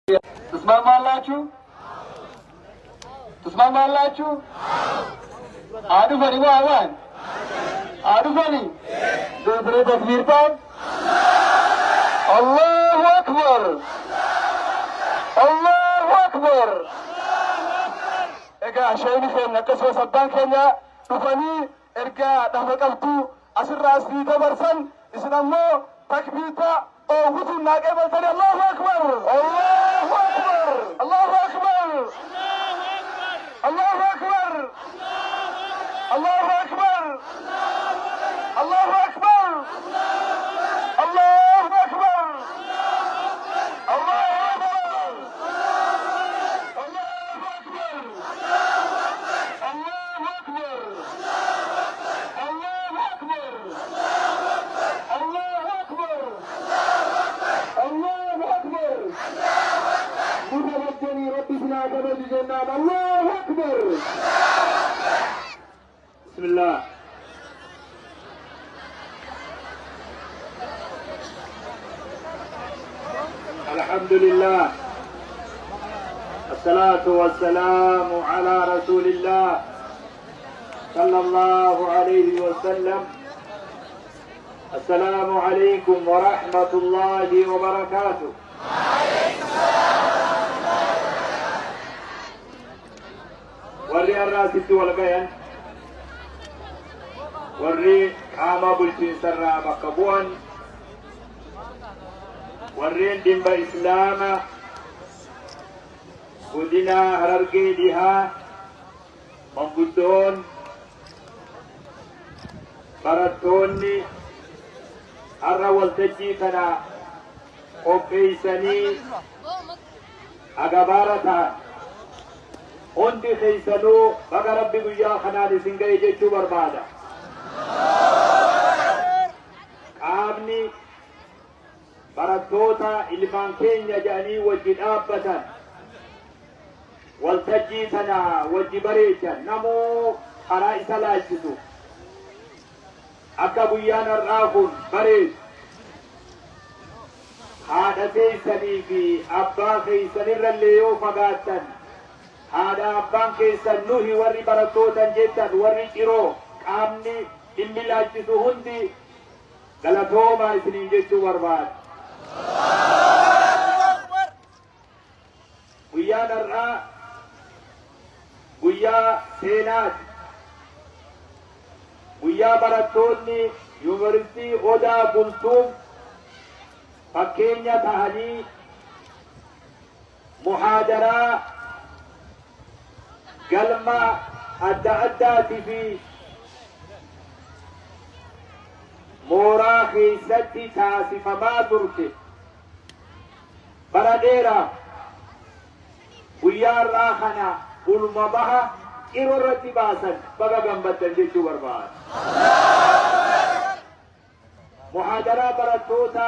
تسمعوا تسمعوا عارفني وأوان عارفني دوسري تكبير طب الله أكبر الله أكبر إجا عشاني خيمنا كسر صدان كنا نفني إرجع دفقتو أسر راسي تبرسن إسلامه تكبيرتا أو هتو ناقبل تري الله أكبر الله أكبر الله أكبر الله أكبر الله أكبر الله أكبر الله أكبر الله أكبر الله أكبر الله أكبر الله أكبر الله أكبر الله أكبر متوجني ربي سنا كبر جنان الله أكبر بسم الله الحمد لله الصلاة والسلام على رسول الله صلى الله عليه وسلم. السلام عليكم ورحمة الله وبركاته. ورّي الراسد والبيان ورّي قاما بلتين سرّا مقبوان ورّين دنبا إسلاما ودنا هررقي لها منقدون براتوني الرول تجيتنا وقيسني أقبارتا هندي خيسنو بقى ربي قيا خنالي سنگي جيشو بربادا قامني براتوتا إلمان كينيا جاني وجد آبتا والتجيتنا وجد بريتا نمو خرائس لاجتو akka guyyaan har'aa kun bareedu haadha keessanii fi abbaa keessanirrallee yoo fagaattan haadha abbaan keessan nuhi warri barattootan jettan warri ciroo qaamni dhimmi laachisu hundi galatoomaa isiniin jechuu barbaada. Guyyaan har'aa guyyaa seenaati. guyyaa barattoonni yuunivarsiitii Odaa Bultuum fakkeenya tahanii muhaadaraa galma adda addaatii fi mooraa keessatti taasifamaa turte bara dheeraa guyyaa har'aa kana ulma baha irratti baasan baga gammaddan jechuu barbaada. Muhaadaraa barattoota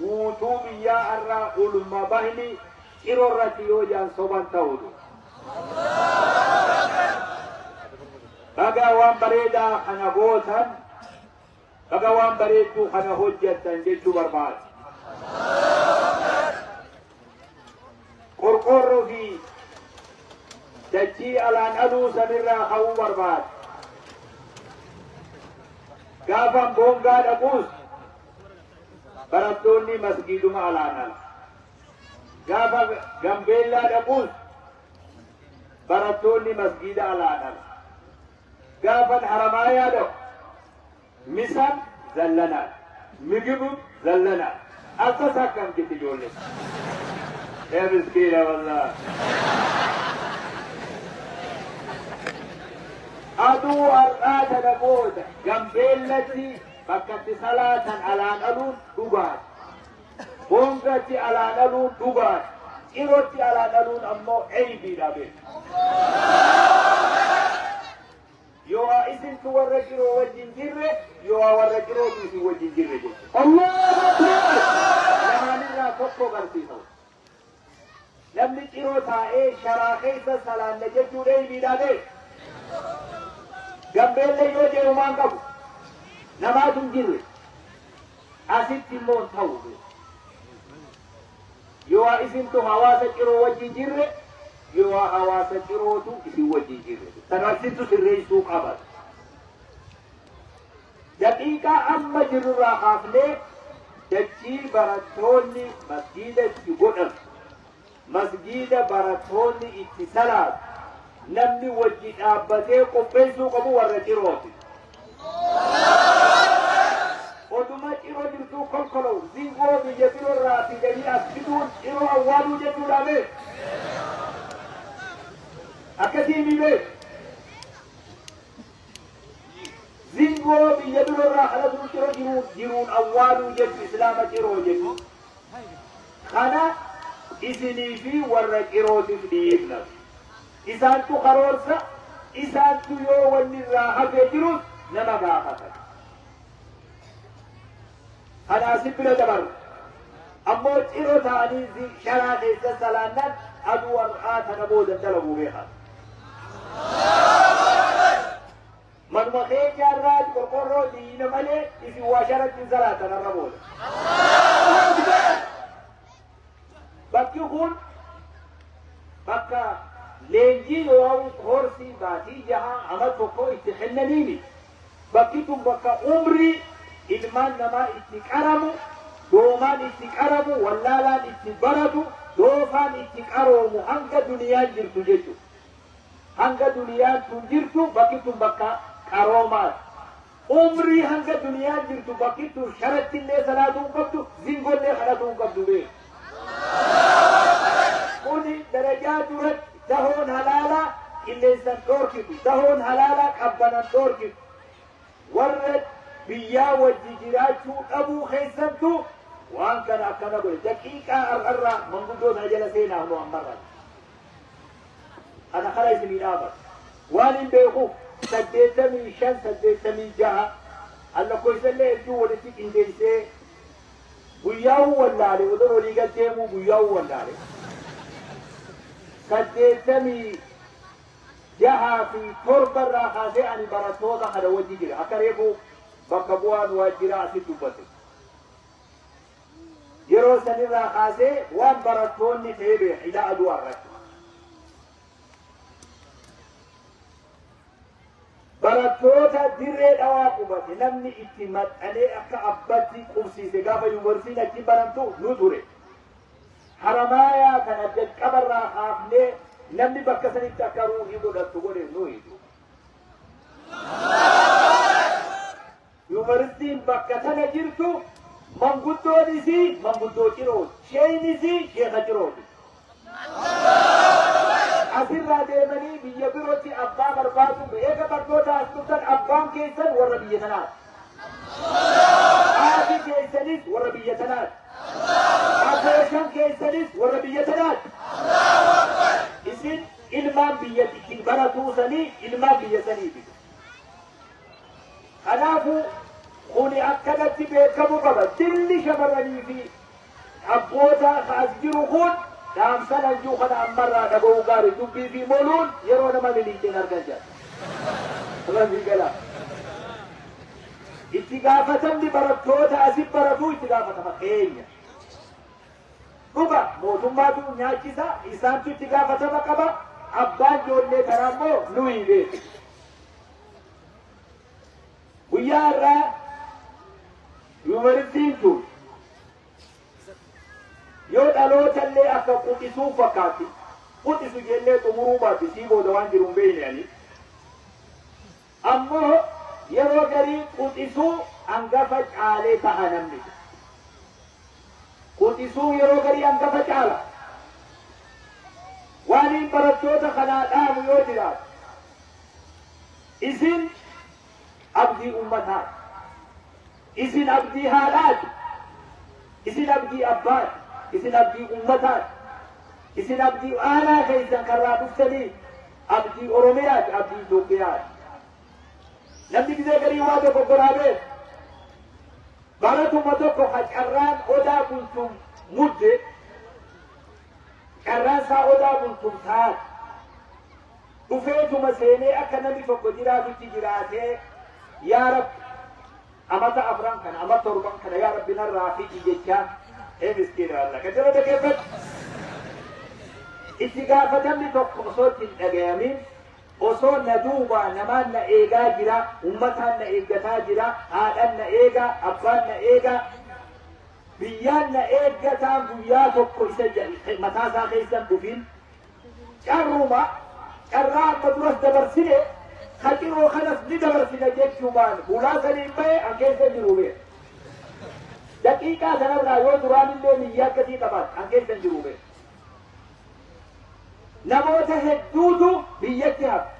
guutuu biyyaa irraa ulma bahni irratti yoo jaan soban ta'uudha. Baga waan bareedaa kana gootan baga waan bareedduu kana hojjettan jechuu barbaada. Qorqorroo fi dachii alaan aduu sanirraa ka'uu barbaada. Gaafan boongaa dhaquus barattoonni masgiiduma alaan ala. Gaafa gambeellaa dhaquus barattoonni masgiida alaan ala. Gaafan haramaayaa dhaqu misan zallanaan migibu zallanaan akkas akkam jetti ijoollee. Miskiina wallaahi. aduu har'aa tana booda gambeellatti bakkatti salaatan alaan aluun dhugaati. Boongatti alaan aluun dhugaati. Cirootti alaan aluun ammoo eeybiidha beeku. Yoo isintu warra ciroo wajjin jirre yoo warra cirootu isin wajjin jirre jechuudha. Lamaanirraa tokko garsiisa. Namni ciroo taa'ee sharaa keessa salaanna jechuudha eeybiidha beeku. Gambeelle yoo jeerumaan qabu namaatu hin jirre asitti immoo ta'u yoo isintu hawaasa ciroo wajjin jirre yoo hawaasa cirootu isin wajjin jirre tanasitu sirreessuu qaban daqiiqaa amma jirurraa haafnee dachii barattoonni masjiida itti godhan masjiida barattoonni itti salaatu namni wajji dhaabbatee qopheessuu qabu warra cirooti oduma ciroo jirtuu kolkolou zingoo biyya birorraa fidanii as fiduun ciroo awwaaluu jechuudhaame akkasii mimee zingoo biyya birorraa kadhatuu ciroo jiruun awwaaluu jechu islaama ciroo jechu kana isinii fi warra cirootiif dhiifna isaantu karoorsa isaantu yoo wanni irraa hafee jirus nama gaafatan hanaasi bira dabar ammoo ciroo ta'anii sharaa keessa salaannan aduu warqaa tana boodan dalaguu beekan manuma keenya irraa qorqorroo diina malee isin waa sharatti salaatan irra booda bakki kun bakka leenjii yoo horsii baatii jaha ama tokko itti kennaniini bakki tun bakka umrii ilmaan namaa itti qaramu doomaan itti qaramu wallaalaan itti baratu doofaan itti qaroomu hanga duniyaan jirtu jechuudha hanga duniyaan tun jirtu bakki tun bakka qaroomaati umrii hanga duniyaan jirtu bakki tun sharatti illee salaatuu hin qabdu zingollee kadhatuu hin qabdu bee kuni darajaa duratti dahoon halaalaa qilleensan dhoorkitu dahoon halaalaa qabbanan dhoorkitu warra biyyaa wajji jiraachuu dhabuu keessattu waan kana akkana godhe daqiiqaa ar'arraa manguddoota jala seenaa nu ammarra ana kara isinii dhaabat waan hin beekuuf 85 86 allakkoysallee hedduu walitti qindeessee guyyaa'uu wallaale odoo walii galteemuu guyyaa'uu wallaale 86 fi 7 irraa kaasee ani barattoota kana wajji jira akka reefu bakka bu'aan waajjiraa asitti dubbate yeroo sanirraa kaasee waan barattoonni ta'ee beeku ila aduu arratti barattoota dirree dhawaa qubate namni itti maxxanee akka abbatti qubsiise gaafa yuunivarsiitiin achi barantu nu ture haramaayaa kana jalqabarraa haafnee namni bakka sanitti akka ruuhii godhattu godhe nu hidu yuunivarsiitiin bakka tana jirtu manguddoon isii manguddoo cirooti sheen isii sheeka cirooti asirraa deemanii biyya birootti abbaa barbaadu eega barnoota as dhuftan abbaan keessan warra biyya tanaati haati keessanis warra biyya tanaati abbootan keessanis warra biyya tanaati isin ilmaan biyya ittiin baratuusanii ilmaan biyya saniiti kanaafu kuni akkanatti beekamu qaba dilli shamarranii fi abboota as jiru kun dhaamsa lanjuu kana ammarraa dhaga'uu gaarii dubbii fi moluun yeroo nama liliitiin argan jedha itti gaafatamni barattoota asit baratuu itti gaafatama keenya dhuga mootummaatu nyaachisa isaantu itti gaafatama qaba abbaan ijoollee kanaa immoo nuyi beeku guyyaa irraa yuunivarsiitiin tun yoo dhalootallee akka quxisuu fakkaatti quxisu jennee xumuruu baatti sii booda waan jiru hin beekne ammoo yeroo garii quxisuu hangafa caalee ta'a namni quxisuu yeroo garii hangafa caala waaniin barattoota kanaa dhaamu yoo jiraatu isin abdii ummataati isin abdii haadhaati isin abdii abbaati isin abdii ummataati isin abdii aanaa keessan karraa dhuftanii abdii oromiyaati abdii Itoophiyaati namni gisee garii waa tokko goraabee baratuma tokko carraan odaa bultum mudde carraan isaa odaa bultum taati dhufeetuma seenee akka namni tokko jiraatutti jiraatee yaa Rabbi amata afran kana amata torban kana yaa Rabbi narraa fidi jechaa مسكين الله كجرا كيف اتقافتني توقصوت الأجامين وصول ندوبا نمان إيجا جرا أمتنا إيجا جرا آدنا إيجا أبانا إيجا بيانا إيجا تام بياتو كويسة متاسا خيسا بفين كروما كرام مدرس دبرسينه خطيرو خلص ندبرسينه جيت شومان ولا سليم بي أنكيس جروبه دقيقة سنبرا يو دران اللي نيات كتي تبات أنكيس جروبه نموت هدودو بيتها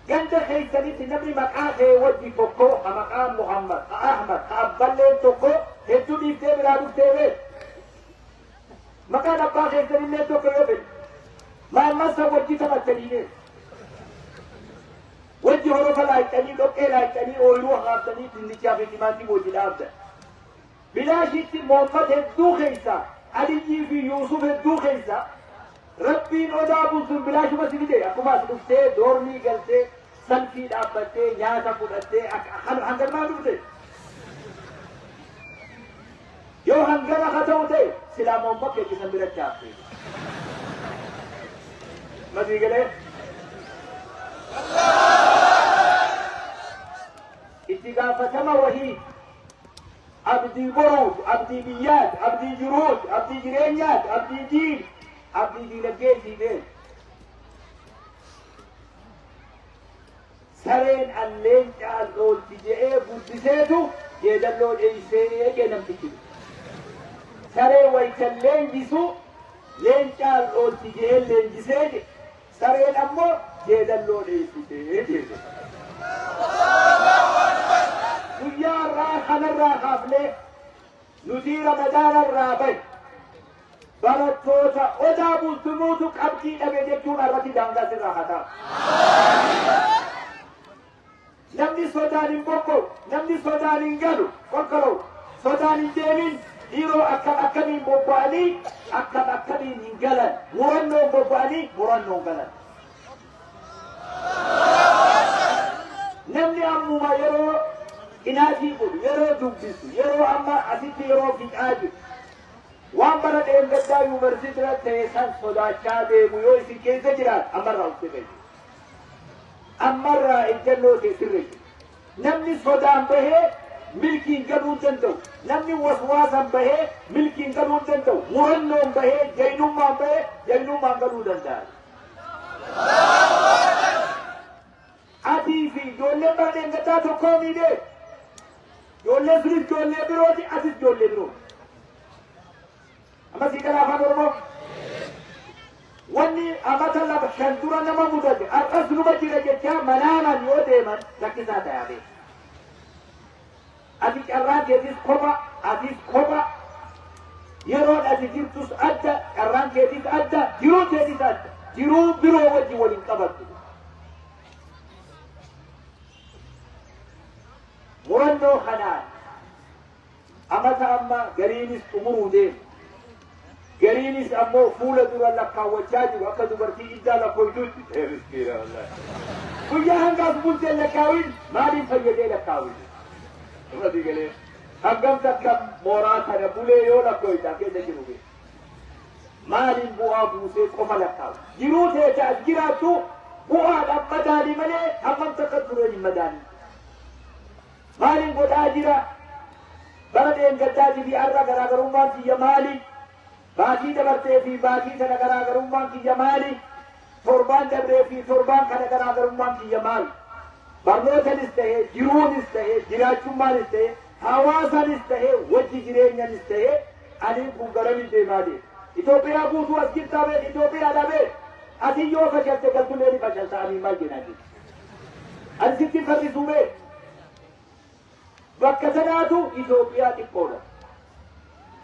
جنت خيسانيت نبري مقاخي وجي توكو مقام محمد أحمد أبلين توكو هدو بيبتي برادو بتيبه مقام أبا خيسانيت توكو يبين ما مسا وجي تمتلينه وجي هروف لايتاني دوكي لايتاني اويرو خافتاني تنكيا في تمانتي وجي لابدا بلا شيء محمد هدو خيسا علي في يوسف هدو خيسا ربين أدابو سن بلا شو بس كده أكو ما سلوكته دورني قلته سلفي دابته نياسا فلته أخل هنجر ما دوته يو هنجر خطوته سلام أمك يجسم بركاته ما تيجي اتقافة ما وهي عبدي برود عبدي بيات عبدي جرود عبدي جرينيات عبدي دين عبدي دين الجيزي بيه سرين اللين تعال دول تجيه بودسيتو يدلو جيسي جنم تكيب سرين ويتلين جيسو لين تعال دول تجيه لين جيسي سرين أمو يدلو جيسي ويا الراحة الراحة فلي ندير مدار الرابع برتوتا أدابو تموتو كبكي نبيجتون أرتي دانغا سراحتا نمني سودانين بوكو نمني سودانين غلو فكرو سودانين ديمين هيرو أكمين بوباني أكمين إنجلن مرنو بوباني مرنو غلن نمني أمو ما يرو إناجي بول يرو دوبسو يرو أما أسيتي يرو بيجاجي وامبرا دين قدا يونيورسيتي رته سان صداچا دي ميو اسي كيسه جرات امر راوتي بي امر اجنو تيسري نمني صدام به ملكي قانون جندو نمني وسواسا به ملكي قانون جندو مرنو به جينو ما به جينو ما قانون جندو ادي في جولة بعدين قدا تو كومي دي جولة سريت جولة بروتي ادي جولة برو أما سيكون أفهم واني أمثل بشندورا نما مدد أصل بجيرة جتة مناما يوديما لكن هذا يعني أديك الران جديد كوبا يرون أديك جبتوس أدى الران جديد أدى جيرو برو وجه والانقبض مرنو خنان أما قرينيس أمور دين قرينيس أمو فولة دورا لكا وجاجي وكا دبرتي إدى لكويتوت مسكينة والله كل هنقا سبولت لكاوين مالي فيدي لكاوين ما دي قلي هنقم تكا موراتا نبولي يو لكويتا كيدا جنوبي مالي بوها بوسي كوفا لكاوين جروتي تأجيراتو بوها مداني ملي همم تقدرين مداني مالي بود آجيرا بردين قداتي في أرى غراغرمان في يمالي باقي دبرتي في باقي كنا غراغرمان في يمالي تربان دبري في تربان كنا غراغرمان في يمالي برنوتا نستهي جرون نستهي جراجمان نستهي حواسا نستهي وجه جرين نستهي أنين بوغرمي ديمالي إثيوبيا بوتو أسكت تابت إثيوبيا دابت أتي يو فشلت قلتو ليني فشلت أمين مال جناجي أنسكت فتسو بيت بكتناتو إثيوبيا تقولا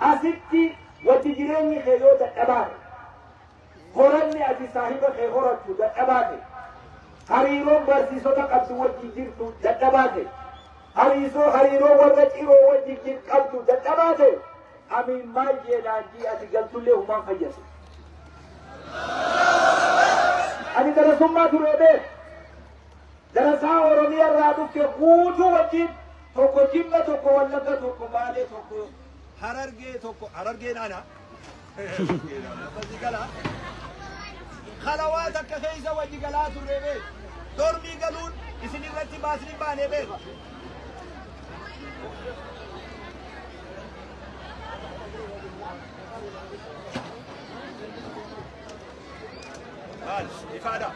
أسكتي وتجريني خيو دقباني هرني أتي صاحب خيهورتو دقباني هريرون برسيسو تقبضو وجيجيرتو دقباني هريرو ورجيرو وجيجير قبضو دقباني أمين ماي جيناجي أتي قلتو ليه همان خيسو أني درسوما تريبه درسا ورمي الرادو كي قوتو وجيب توكو جمنا توكو ولغا توكو مالي توكو حررجين أنا بس قالها خلواتك كخيزة وجي قالات الربيت دورمي قالون إسني رتي باسرين باني بيت إفادة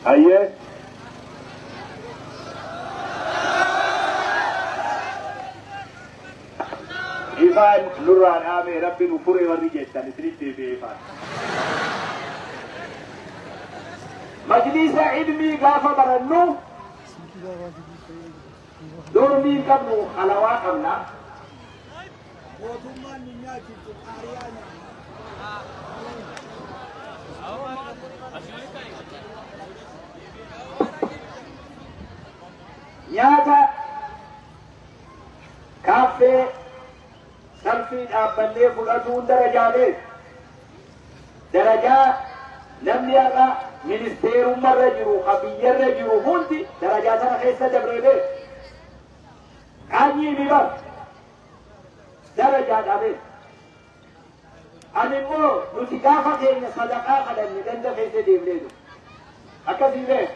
أيه إيفان نوران آمي ربي نفوري ورجيتا نسريتي في إيفان مجلس علمي غافة برنو دورمي قبلو خلوا قبلا nyaata kaaffee salphiidhaaf bannee fudhatuun darajaa namni har'a ministeerummaarra jiru qabiyyarra jiru hundi darajaa sana keessa dabree beeku qaanyii ni bar darajaa dhabee ani immoo nuti gaafa keenya sadaqaa kadhanne ganda keessa deemnee jiru akkasii beeku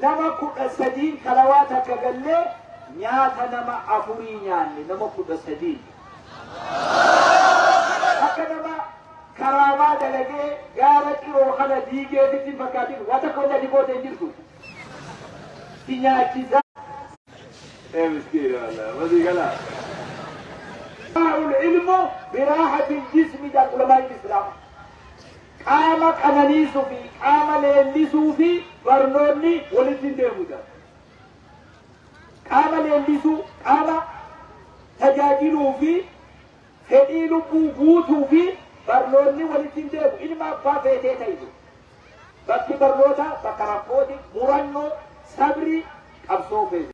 nama kudha sadiin kalawaa takka gallee nyaata nama afurii nyaanne nama kudha sadiin akka nama karaamaa dalagee gaara qiroo kana diigeetitti fakkaatin wata kolla diboota hin jirtu si nyaachisa miskiina wallah masii gala العلم براحة الجسم ده علماء الإسلام قام قنانيسو في قام ليلسو في برنوني ولدين ديمودا قام ليلسو قام تجاجلو في فديلو بوبوتو في برنوني ولدين ديمو إنما بافيتي تايدو بكي برنوتا بكرافوتي مرانو صبري أبسو فيزي